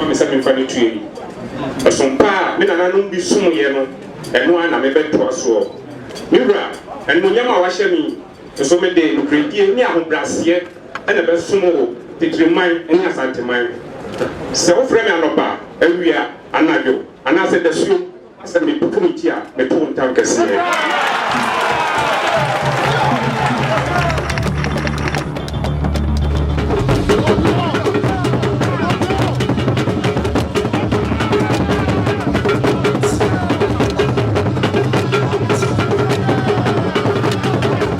ama me se me fa ne tue esompa me nananom bi sumye no eno ana me beto aso mira eno nyama wa hye mi so me de nukredie ni ahobrase ena be sumo Tetremhene eni Asantehene se wo frɛ me anoba awia anayo anase da suo ase me pukumiti a me to ntam kase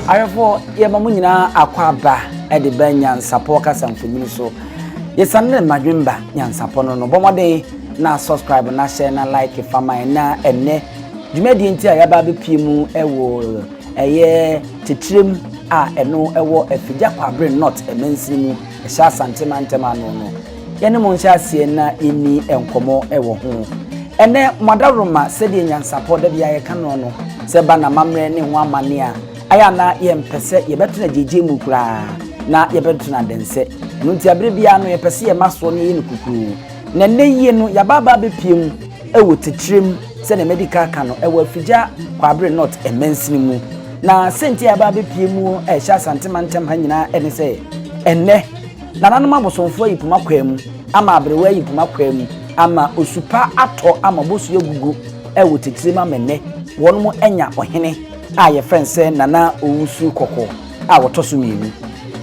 Ayefo ye mamu nyina akwaba e de ba NYANSAPO kasa mfonyini so ye sanne madwemba NYANSAPO no bomode na subscribe na share na like fama na enne dwumadi nti a yaba bepie mu ewo eye titrem a eno ewo afigya kwabre not emansin mu ehya Asante mantema no yene mo nhyia sie na eni enkomo ewo ho ene madaroma sedi NYANSAPO da bia ye kano no se ba na mamre ne ho amane a aya na ye mpese ye betuna jeje mu kura na ye betuna dense no nti abere bia no ye pese ye maso ne ye ne kukuru na ne ye no ya baba bepiem ewo titrem se na medical kano ewo afigya kwabre not emansin mu na senti ya baba bepiem mu ehya Asante mantem ha nyina ene se enne nananoma bosonfo yipuma kwam ama abrewa yipuma kwam ama osupa ato ama bosu yegugu ewo titrem amene wonmo enya ohene a ye friend say nana Owusu Korkor a wotoso mienu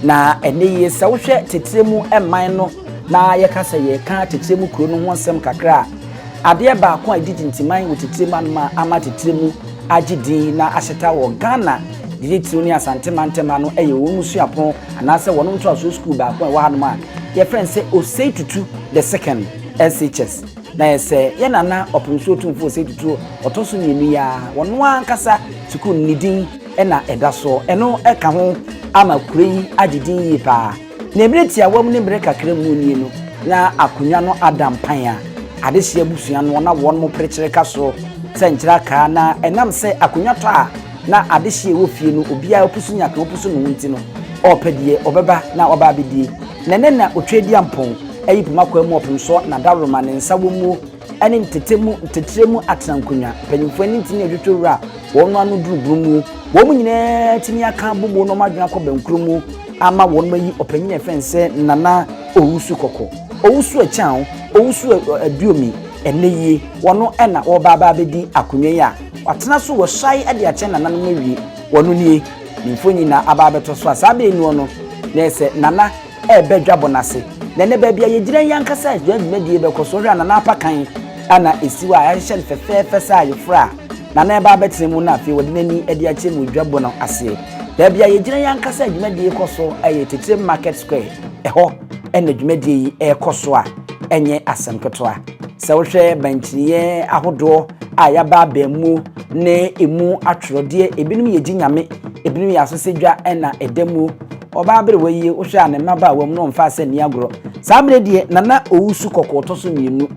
na ene ye se wo hwe tetremu eman no na ye kasa ye ka tetremu kuro no ho nsem kakra ade ba ko agigintiman wo tetremu anma ama tetremu agidi na ahyeta wo Ghana didi ni Asante mantema no eye wo musuapon anase wono nto aso school ba ko wa hanoma ye friend say Osei Tutu the second SHS na yese ye nana opumso tumfo Osei Tutu otoso mienu ya wono ankasa sukun nidin ena edaso eno eka ho ama kurei agidin yi pa na emireti awam ne breka kremu ni no na akunwa no adam pan a adehye abusua no na won mo prekere kaso se nkyira ka na enam se akunwa to a na adehye wo fie no obia opusu nyaka opusu no nti no opedie obeba na oba abedie na na otwedi ampon ayi puma kwamu opumso na daroma ne nsa wo mu ene tetremu atrankunwa panyimfo ani ntini adwotwura wonu anu durubrumu womu nyina timi aka bobo no madwena ko bankrumu ama wonu mayi opanyine fense nana Owusu Korkor Owusu achan Owusu aduomi eneye wonu ena wo baba bedi akunwa ya watena so wo sai ade ache nana no mawie wonu nie nimfonyi na aba beto so asabe enu no na ese nana ebedwabo nase nene babia yegira yankasa adwumadi bekoso hwa nana apakan ana esiwa ayehye fefefe sa yefra nana eba betremu na afi wodinani ade ache mu dwabo no ase babia yegira yankasa adwumadi ekoso aye Tetrem Market Square eho ena adwumadi ekoso a enye asemketo se wo hwe banchiriye ahodo ayaba bamu ne emu atwrode ebinum yeji nyame ebinum yasosedwa ena edemu oba abere wayi wo hwe ane maba wam no mfa se ni agro samre die nana Owusu Korkor toso mienu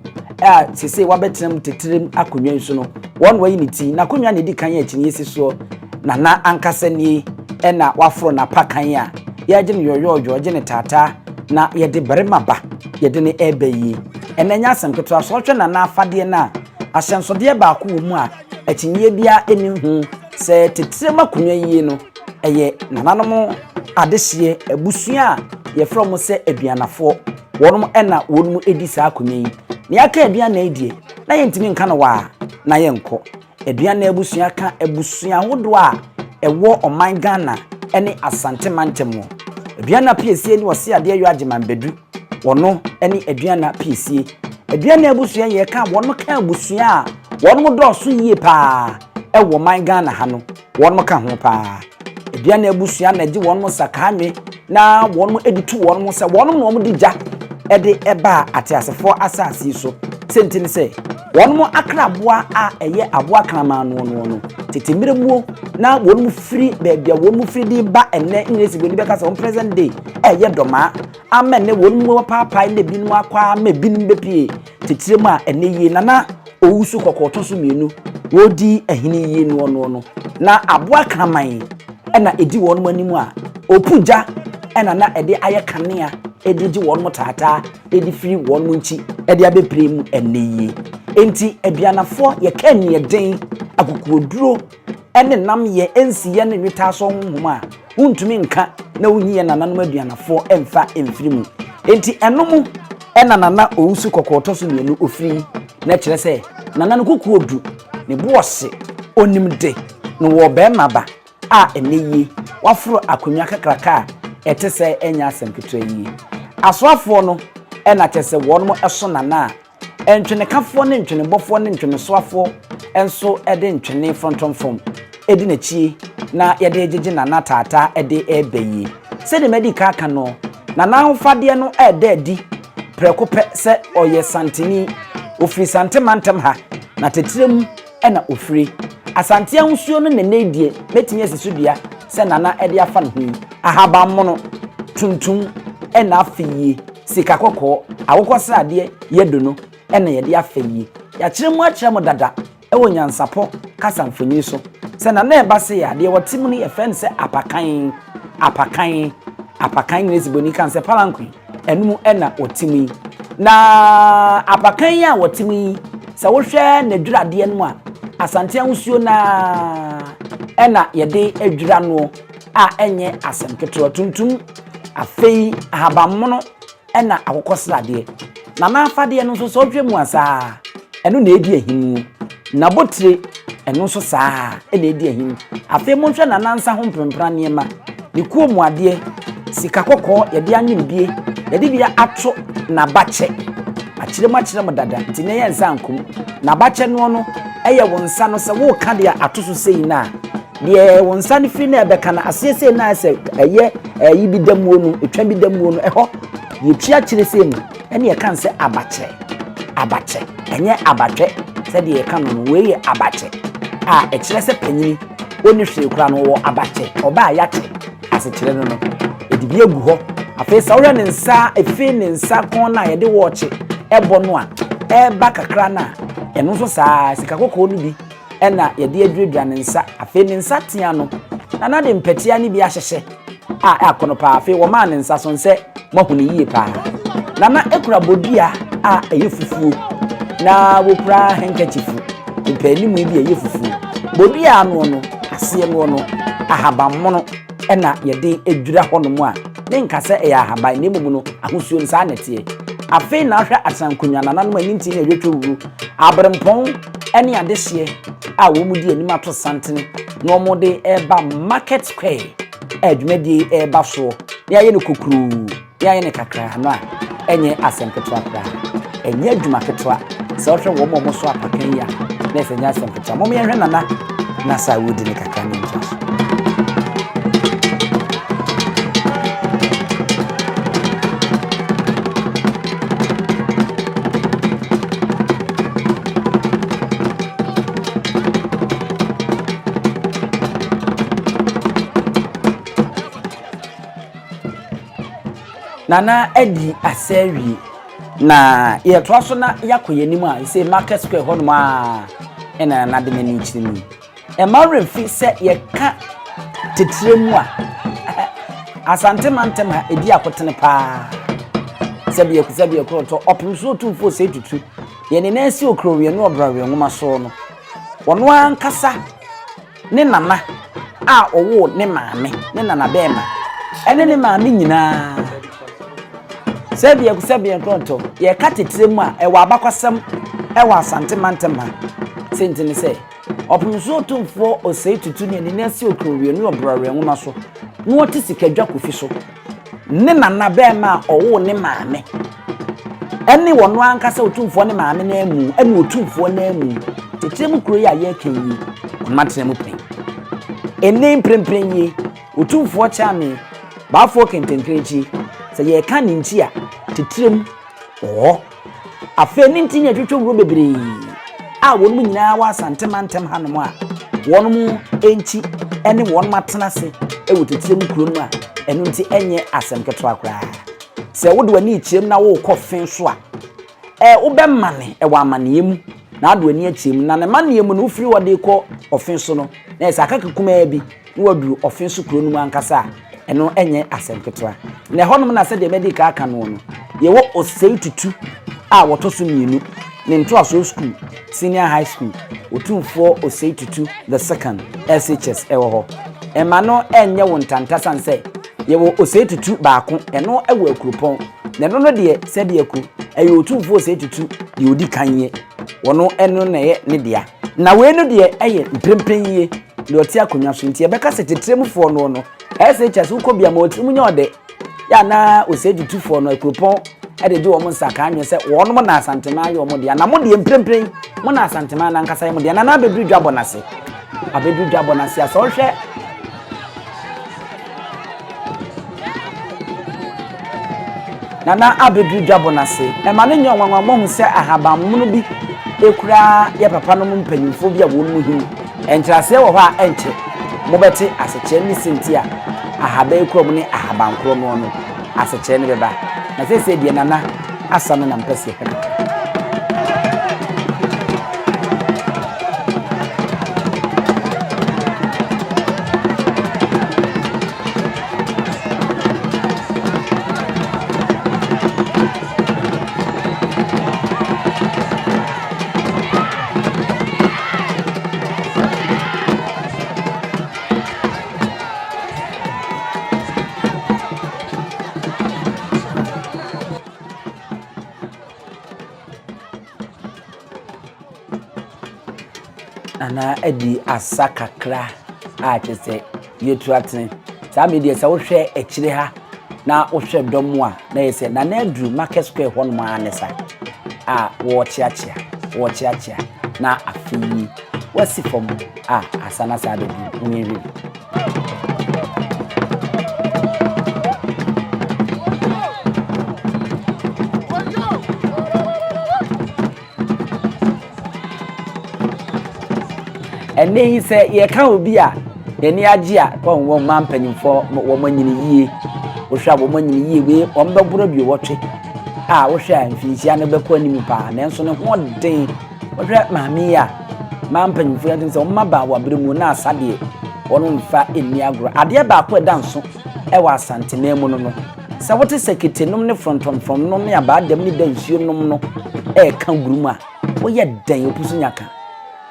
a sese wabetrem tetrem akonwa nso no won wayi ni ti na konwa ne di kan ya chini esi so nana ankasa ni ena wafro na pakan a ya gye ne yoyo gye ne tata na ye de berema ba ye de ne ebayi enanya asemketo aso hwe nana afade na ahyensode ba ko mu a achinye bia eni hu se tetrem akonwa yi no eye nananom adehye abusua ye from se aduanafo wonum ena wonum edi sa akonwa yi ne aka aduana edie na ye ntimi nka no wa na ye nko aduana abusua ka abusua hodo a ewo oman Ghana ene Asante mantemo aduana piesie ni wose ade ayo agemambedu wono ene aduana piesie aduana abusua ye ka wono ka abusua a wonum do so yie pa ewo man Ghana ha no wonum ka ho pa aduana abusua na gi wonum sakanwe na wonum editu wonum se wonum no di gya ede eba ate asefo asasi so sentini se wonum akraboa a eye aboa kramanu no tetemiremu na wonum free bebia wonum free di ba enne inesi boni beka se on present day eye doma amene wonum papa ne binu akwa ma binu bepie tetiremu a enne yi nana Owusu Korkor toso mienu wodi ahini yi no na aboa kraman ena edi wonum animu a opuja ena na ede aye kanea ediji wonum tata edi free wonum nchi e de abeprim eneye enti aduanafo ye ka ne den akukuoduro ene nam ye ensiye ne nwita so honhoma untumi nka na wunyiye nananom aduanafo emfa emfirimu enti enomu ena nana Owusu Korkor toso mienu ofiri na kire se nana no kukuodu ne boose onimde no wo be maba a eneye wafuro akonwa kakraka etese enya asemketo yi asoafo no ena kese wonmo eso nana entwene kafo ne ntwene bofo ne ntwene soafo enso ede ntwene frontom edi na chi na yede ejeje nana tata ede ebeyi se de medical aka no nana hofade no ede edi prekope se oye santini ofiri santemantam ha na tetrem ena ofiri asante ahunsuo no nenedie metimi asisudua se nana ede afa no hi ahaba mono tuntum ena afiyi sika kokko awokosade yedo no ena yede afiyi ya kiremu akiremu dada ewo nyansapo kasamfoni so se nana eba se ya de wotim no ye fen se apakan resiboni kan se palankwi enum ena otimi na apakan ya wotimi se wo hwe na dwurade no a asante ahunsuo na ena yede adwura no a enye asemketo tuntum afei ahabammono ena akokosrade na na afade no so so hwemu asa eno na edi ahimu na botire eno so saa ena edi ahimu afei mo hwe na nansa ho mpempra niema ne kuomu ade sika kokko yede anyimdie yede bia ato na bache akiremu dada tine ye nsankum na bache no eye wonsa no se wo ka de atoso sei na de wonsa ne firi na ebeka na asese na se eye yi bi damuo no etwa bi damuo no eho ye tua kire sei mu ene ye kan se abache enye abatwe se de ye kan no we ye abache a ekire se panyini oni hwe kura no wo abache oba ayate ase kire no edibi egu ho afi sawre ne nsa efi ne nsa kon na ye de woche ebo no a eba kakra na eno so saa sika kokko no bi ena ye de adwedwa ne nsa afi ne nsa tia no na de mpatia ni bi ahyehye a akono pa afi wo ma ne nsa so nse mahunu yie pa na ekura bodua a eye fufuo na wo kura handkerchief mpani mu bi eye fufuo bodua no ase no ahabammono ena ye de adwura hono a ne nkase e ahaban ne mumu no ahosuo nsa netie afi na hwa asankunya nananom aninti na edwetwe wuru abrempon ene adehye a wo mu di anim ato santene no mo de eba market square adwumadi eba so ne aye ne kokuru ne aye ne kakra no a enye asempeto akra enye adwuma ketwa se o hwe wo mo so apakan ya na se nya asempeto mo me hwe nana na sa wodi ne kakra ne nja nana edi aseri na ye toaso na yakoyenimu a say market square hono a ena na de mani chini e marefi se ye ka tetremu a asante mantem ha edi akotene pa sebi ekro to opimso tumfo se tutu ye ne na si okro we no obrawe ngoma so no wono ankasa ne nana a owo ne maame ne nana bema ene ne maame nyina sebi ekronto ye katetremu a e wa abakwasem e wa asante mantem ha sentini se opimso tumfo osei tutu ne na si okrowie no obrawe ngoma so no oti sikadwa kofi so ne nana bema owo ne maame ene wono ankasa otumfo ne maame na amu ene otumfo na amu tetremu kuro ya ye kenyi matremu pen ene mpremprenyi otumfo chame baafo kentenkrechi se ye ka ne nchi a tetrem afa ni nti ne twetwe wuro bebre a wonu nyina wa asante mantem hanom a wonu enchi ene wonu matena se e wotetrem kuro no a eno nti enye asemketo akra se wode wani chiem na wo kofen so a wo be mane e wa maneyem na ado ani achiem na ne maneyem no ufiri wode ko ofen so no na esa akakuma bi na wadu ofen so kuro no mu ankasa eno enye asemketo a ne honom na se de medical aka no no ye wo osei tutu a wotoso mienu ne ntoaso school senior high school otumfo Oseitutu the second SHS ewo ho ema no enye wo ntanta sanse ye wo Oseitutu baako eno ewo akuropon ne no de se de aku eyo otumfo Oseitutu de odi kanye wono eno na ye ne dia na we no de eye mpremprenye de oti akonwa so ntie beka se tetremfo no SHS ukobia ma otimu nya ode ya na Oseitutu fo no akuropon ede de wo nsaka anwe se wono na Asantema ayo mo dia na mo de mprempren mo na Asantema na nkasa mo dia na na bedu dwabonase abedu dwabonase aso hwe na abedu dwabonase e ma ne nyo nwanwa mo hu se ahaban mu bi ekura ye papa no mpanyimfo bi a wo mu hu entrase wo ho a enche mo beti aseche ni sentia ahaba ekura mu ne ahaban kro no aseche ne beba na sese die nana asano na mpese ana edi asakakra a tese yetu aten sa me de se wo hwe ekire ha na wo hwe dom a na yese na na adru market square ho no ma anesa a wo chiachia na afi wasi fom a asana sa de nwi ene hi se ye ka obi a eni age a won mampanyimfo wo manyini yie wo hwa wo manyini yie we ombeburo bi wotwe a wo hwa amfinsia ne beko anim pa nenso ne ho den wo hwa maami a mampanyimfo ya tinse omaba wa bremu na asade wono mfa eni agro ade ba ko danso e wa Asantehene mu no se wote sekete nom ne frontom from nom ne aba dem ne dansuo nom no e ka guruma wo ye den opusu nyaka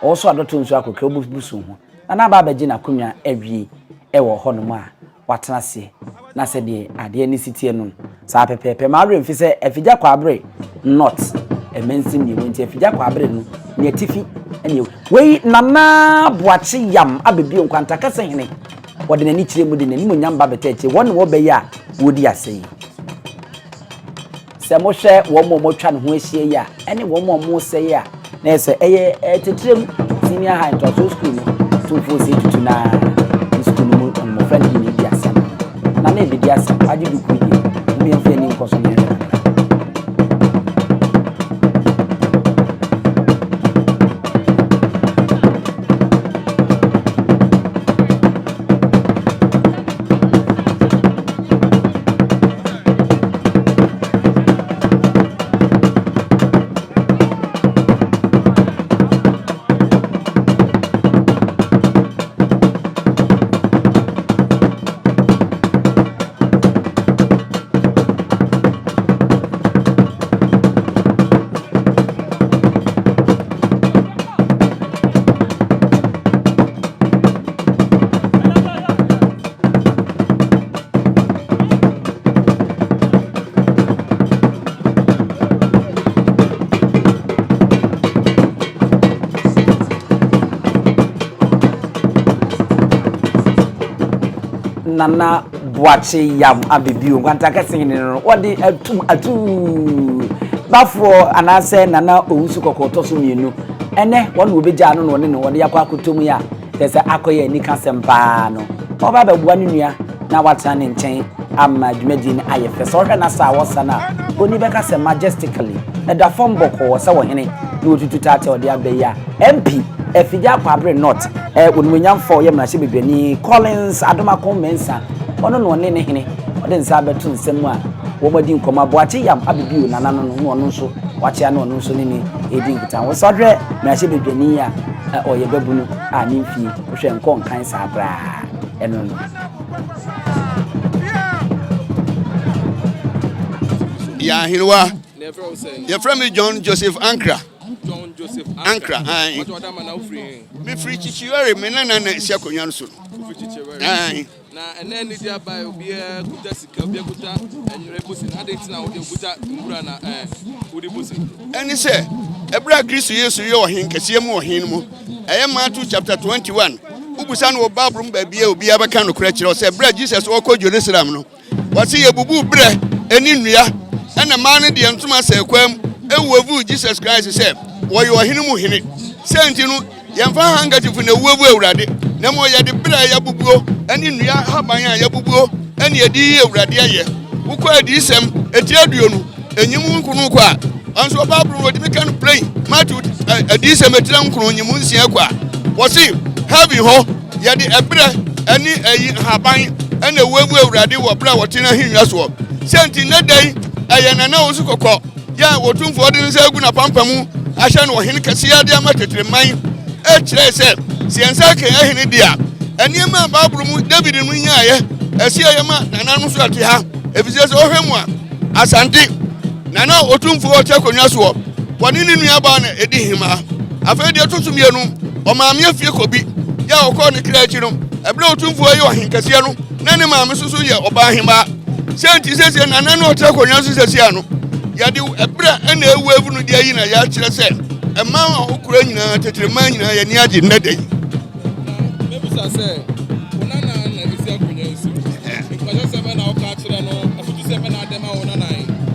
also adoto nso akokra obusu ho na ba baji na kunwa awie e wo ho no ma watena se na se de ade ni sitie no sa pepepe ma abre mfi se afigya kwa abre not emensim ni wonti afigya kwa abre no ne tifi ene wei nana boache yam abebi nkwanta kasa hene wode nani kire mu de nani mu nyamba betache won wo be ya wodi asei se mo hwe wo mo twa ne ho ahie ya ene wo mo se ya na se eye tetrem senior high to school to force it to na school mo friend ni dia sam na na be dia sam aju du ku mi en fe ni nkoso ni nana boache yam abibio kwanta kasene no wodi atu bafo anase nana Owusu kokoto so mienu ene won obeja no no ne won yakwa akotomu ya tese akoye ni kasempa no oba babua ne nua na wata ne nchen amma dwumadi ne ayefe so hwe na sa wosana oni beka se majestically e da form boko se wo hene ni otutu tate ode abeya MP efija kwabre not onumunyamfo ye mrahye bebeni Collins Adomako Mensa ono no ne hene ode nsa betu nsem a wo madi nkoma boache yam abibio nana no ono nso wache ana ono nso ne edi nkita wo so hwe mrahye bebeni ya oye babunu a ne mfie wo hwe nko nkan sa bra eno no ya hinwa Your friend John Joseph Ankra. John Joseph Ankra. What other man now free? Me free chichiwere me na siako nyanso. Na ene ni dia ba obi kuta sika obi kuta enwere bosi na dey tina obi kuta mbura na odi bosi. Eni se ebra Kristo Yesu ye ohin kese mu ohin mu. Eye Matthew chapter 21. Ubusa no Bible mbabia obi abaka no kura kire se ebra Jesus okọ Jerusalem no. Wasi ye bubu bre eni nnua ena ma no de ntoma se kwam ewuvu Jesus Christ se wo ye ohin mu hene. Senti no yemfa handkerchief na ewuvu awurade na mo ye de bre ya bubuo eni nnua haban ya bubuo eni edi awurade aye. Ukọ adisem eti aduonu enyim nkunu kwa anso Bible wo de me kan play Matthew adisem etira nkunu enyim nsia kwa wasi heavy ho ye de ebre eni ayi haban ena ewuvu awurade wo bra wotina hinwa so senti na dai ayenana Owusu kokọ ya wotumfo de nsa egu na pampamu ahye no hene kase ya de ama Tetremhene kire se siensa kan ahene dia eniema Bible mu David mu nyaaye esi ayema nana so ate ha efise se ohwemu a Asante nana otumfo o chekonwa so woni ni nua ba na edi hima afa de totumienu o maame afie kobi ya okọ ne kira achi no ebere otumfo ayi ohenkase no na ne maame so ye oba hima senti sese nana no chekonwa so sese ano ya de ebere na ewu evu no de ayi na ya kire se ema okura nyina Tetremhene nyina ya ni age nnadai mebusa se ona na esi akonya nsi nkwaje se be na oka kire no afutu se be na adema ona na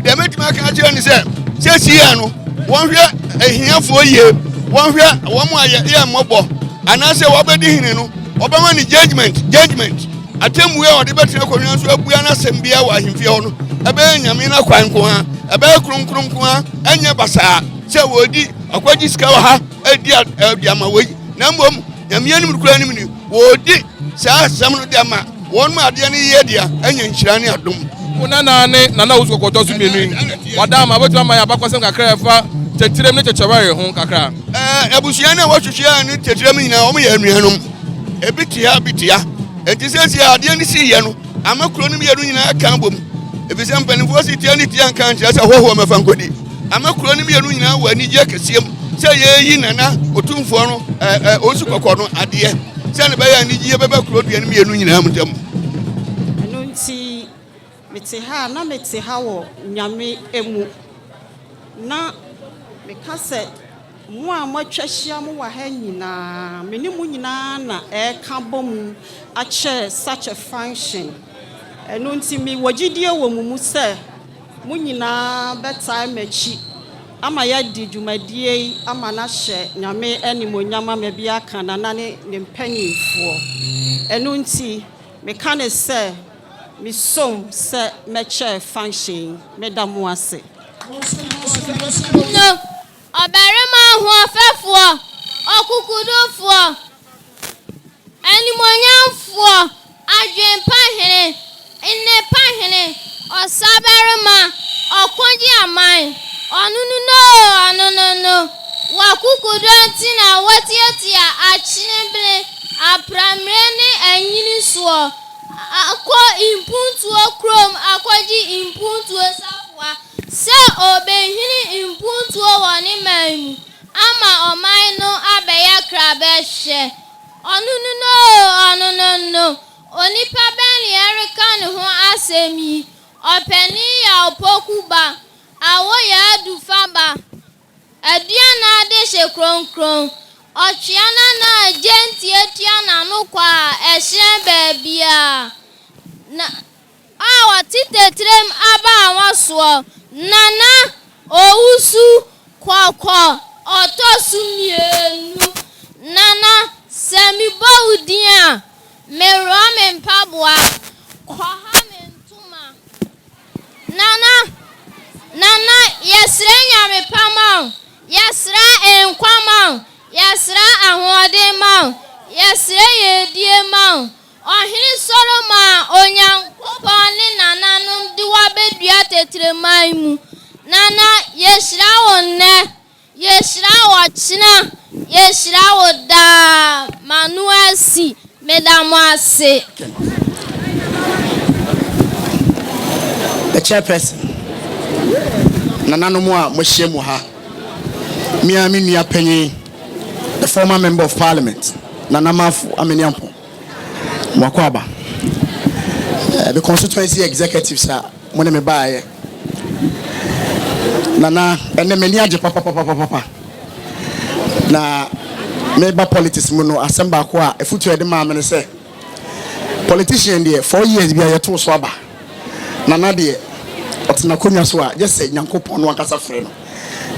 de metima ka kire ni se sesi ya no won hwe ehiafo ye won hwe won mu aye ye mobo anase wo be di hine no obama ni judgment atemu ye ode betre akonya nso abua na sembia wa ahimfie ho no ebe nyame na kwan ko ha ebe krunkrum ko ha anya basa se wodi akwaji sika wa ha edi ama we na mbom nyame anim kura anim ni wodi sa sam no de ama won ma ade ne ye dia anya nhyira ne adom una na Owusu kokọ su menu wada ma betu ama ya bakwasem kakra fa Tetremhene checheware ho kakra ebusuya na wotwehwe ne Tetremhene nyina o ya anuanom ebitia bitia entisesi ade ne si ye no amakuro no ye no nyina kan bom ebisem panifo si tia ni tia kan tia sa hoho mafa nkodi amakuro no ye no nyina wa ni je kesiem se ye yi nana otumfo no Owusu kokọ no ade se ne ba ya ni je beba kuro dua no ye no nyina amtam eno nti mete ha wo nyame emu na mekase mu a matwahia mu wa ha nyina meni mu nyina na eka bom a chair such a function eno nti mi wogidie wo mu se mu nyina beta machi ama ya di dwumadie ama na hye nyame animonyama ma bia aka na ne mpanyimfo eno nti mekane se mi som se meche function medamu ase no obarema hu afefo okukudufo animonyamfo adwenpahene innepahene osabarema okonji aman no wakukudonti na watietia achinebele apramrene anyini so akọ impuntuo krom akọji impuntuo safwa se obehini impuntuo woni maimu ama oman no abeya krabehye no onipa ben Erican ho asemi openi ya opokuba awo ya dufaba aduana de hye kronkron Ochiana na genti etiana no kwa ehye baabia na awa Tetrem aba anwaso nana Owusu Korkor otosumienu nana semiboudien merome mpaboa kwaha mentuma nana yesrenya mepama yesra enkwama yasra ahode ma yasra yedie ma ohiri Solomon onyankopon ni nananum diwa bedua Tetremhene mu nana yesra wonne yesra wochina yesra woda manuasi medamase the chairperson nananom a mo hye mo ha me nua panyin the former member of parliament nanamafo ameniampo mwakwaba the constituency executives a mo ne me baaye nana ene meni age papa na meba politics mu no asemba ko a efutu ede ma me say politician there 4 years bia yeto so aba nana de otena konya so a just say nyankopon no akasa frɛ no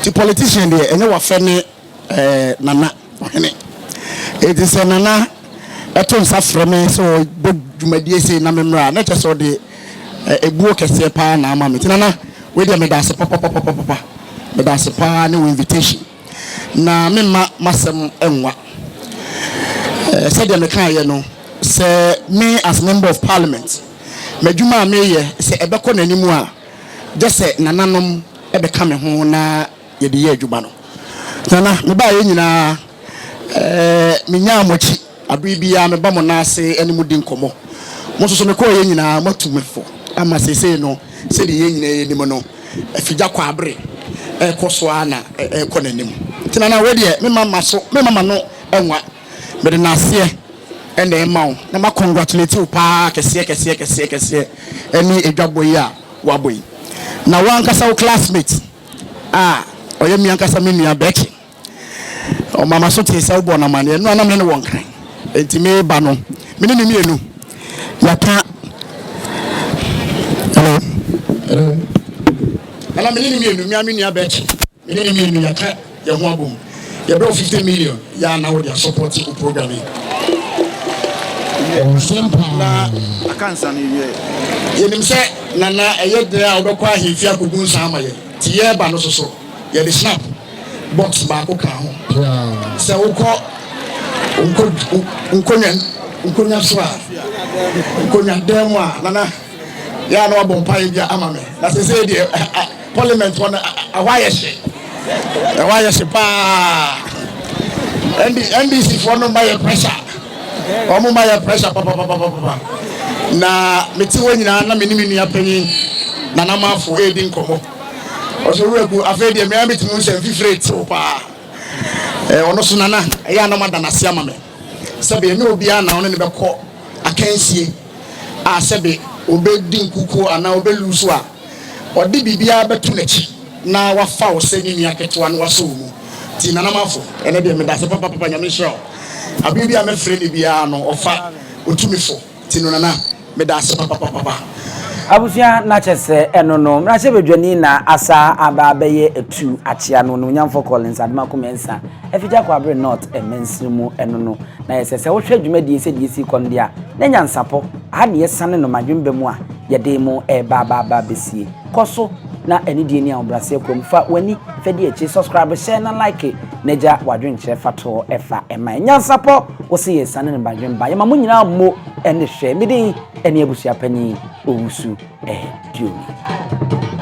ti politician there enye wa fɛ ne nana ohene it is nana eto nsa frɛ me so bo dwumadie sei na memra na kyɛ so de ebuo kɛse pa na ama me ti nana we dey me da se papa me da se pa ne invitation na memma masem enwa said me kan ye no say me as member of parliament madwuma me ye say ebekọ nanimu a just say nananom ebeka me ho na ye de ye adwuma no nana me ba ye nyina me nya amochi abibia me ba mo na ase enimu di nkomo mo so me ko ye nyina matumefo ama sese no se de ye nyina ye nim no afigya kwa abre ekoso ana ekọ nanimu tinana we de me mama no enwa me de na ase ene emaw na ma congratulate you pa kese eni edwaboyi a waboyi na wankasa wo classmate oye mi ankasa me nua beki o mama so te se wo bona mane no na me ne won kan enti me ba no me ne mienu yaka hello ala me ne mienu mi amenia beki me ne mienu yaka ye ho abom ye bro 50 million ya na wo dia support the program na akansa ni ye nim se nana eye de a obekọ ahifia kogun sama ye ti ye ba no so ye de snap box ba ko ka ho se unkonya so a unkonya demo a nana ya no abompa ye bia ama me na se de parliament won awaye she pa NDC for no my pressure omo my pressure papa na meti wonyina na menimi nua panyin na na mafo edi nkomo oso reku afedi me ameti mu se fifrate pa ono so nana ya na mada na se ama me sebe me obi ana ono ne bekọ akansie a sebe obedi nkuku ana obelusu a odi bibia betu nachi na wafa wo se ni nua ketewa no waso mu ti nana mafo ene de me da se papa nyame hiro Abibirem me frɛ ni bia no ofa otumifo ti no nana me da se papa abusia na chese eno no na che bedwani na asa ababeye etu achia no nyamfo Collins adma komensa efija kwa abre north emensimu eno no na yesese wo hwe dwumadi ese di esi kondia na nyansapo ha ne yesane no madwembe mu a yede mu baba besie koso na enidie ni abrase kwamfa wani fedi echi subscribe share na like neja wadwen kire fato efa ema nyansapo wo se yesane no madwemba yema mu nyina mo ene hwe midi ene abusia pani Owusu Dioni.